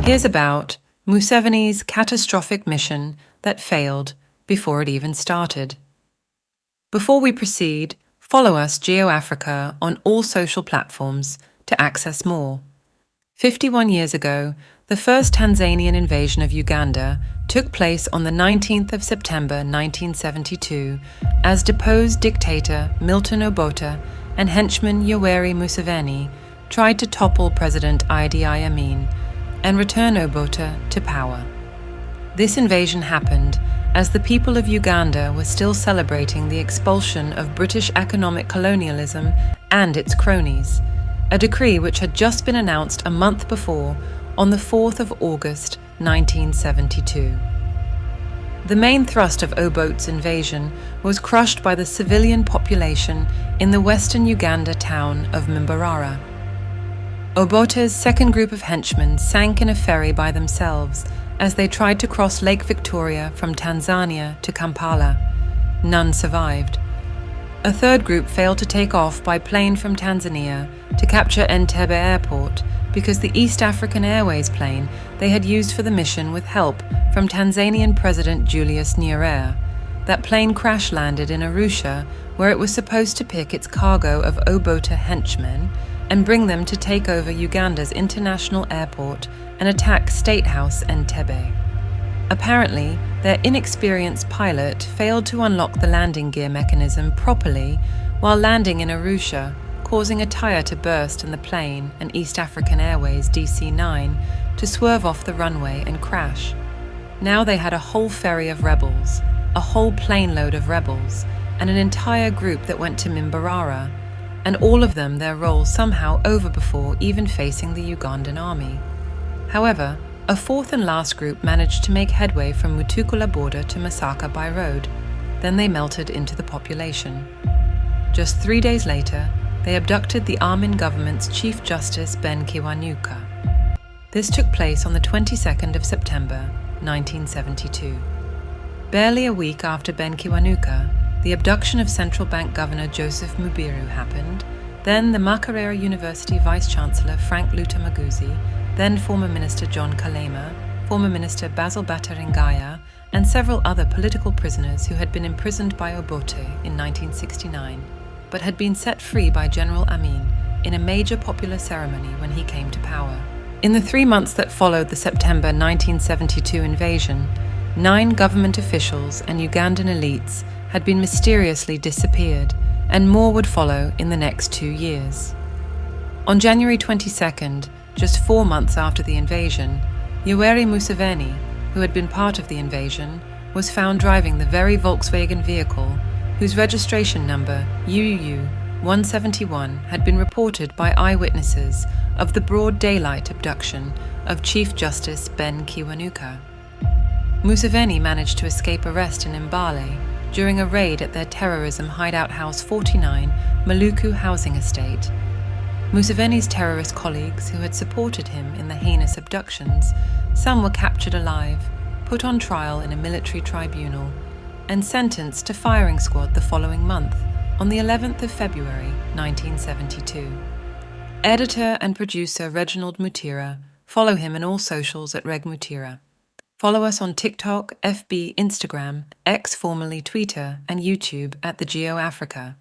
Here's about Museveni's catastrophic mission that failed before it even started. Before we proceed, follow us GeoAfrica on all social platforms to access more. 51 years ago, the first Tanzanian invasion of Uganda took place on the 19th of September 1972 as deposed dictator Milton Obote and henchman Yoweri Museveni tried to topple President Idi Amin and return Obote to power. This invasion happened as the people of Uganda were still celebrating the expulsion of British economic colonialism and its cronies, a decree which had just been announced a month before on the 4th of August 1972. The main thrust of Obote's invasion was crushed by the civilian population in the western Uganda town of Mutira. Obote's second group of henchmen sank in a ferry by themselves as they tried to cross Lake Victoria from Tanzania to Kampala. None survived. A third group failed to take off by plane from Tanzania to capture Entebbe Airport because the East African Airways plane they had used for the mission with help from Tanzanian President Julius Nyerere. That plane crash-landed in Arusha, where it was supposed to pick its cargo of Obote henchmen and bring them to take over Uganda's international airport and attack State House Entebbe. Apparently, their inexperienced pilot failed to unlock the landing gear mechanism properly while landing in Arusha, causing a tire to burst in the plane and East African Airways DC-9 to swerve off the runway and crash. Now they had a whole ferry of rebels, a whole plane load of rebels, and an entire group that went to Mutira, and all of them their role somehow over before even facing the Ugandan army. However, a fourth and last group managed to make headway from Mutukula border to Masaka by road. Then they melted into the population. Just 3 days later, they abducted the Amin government's Chief Justice Ben Kiwanuka. This took place on the 22nd of September, 1972. Barely a week after Ben Kiwanuka, the abduction of Central Bank Governor Joseph Mubiru happened. Then the Makerere University Vice-Chancellor Frank Lutamaguzi, then former Minister John Kalema, former Minister Basil Bataringaya, and several other political prisoners who had been imprisoned by Obote in 1969, but had been set free by General Amin in a major popular ceremony when he came to power. In the 3 months that followed the September 1972 invasion, 9 government officials and Ugandan elites had been mysteriously disappeared, and more would follow in the next 2 years. On January 22nd, just 4 months after the invasion, Yoweri Museveni, who had been part of the invasion, was found driving the very Volkswagen vehicle whose registration number UU 171 had been reported by eyewitnesses of the broad daylight abduction of Chief Justice Ben Kiwanuka. Museveni managed to escape arrest in Mbale during a raid at their terrorism hideout House 49 Maluku housing estate. Museveni's terrorist colleagues who had supported him in the heinous abductions, some were captured alive, put on trial in a military tribunal, and sentenced to firing squad the following month, on the 11th of February 1972. Editor and producer Reginald Mutira. Follow him in all socials at Reg Mutira. Follow us on TikTok, FB, Instagram, X formerly Twitter, and YouTube at the GeoAfrica.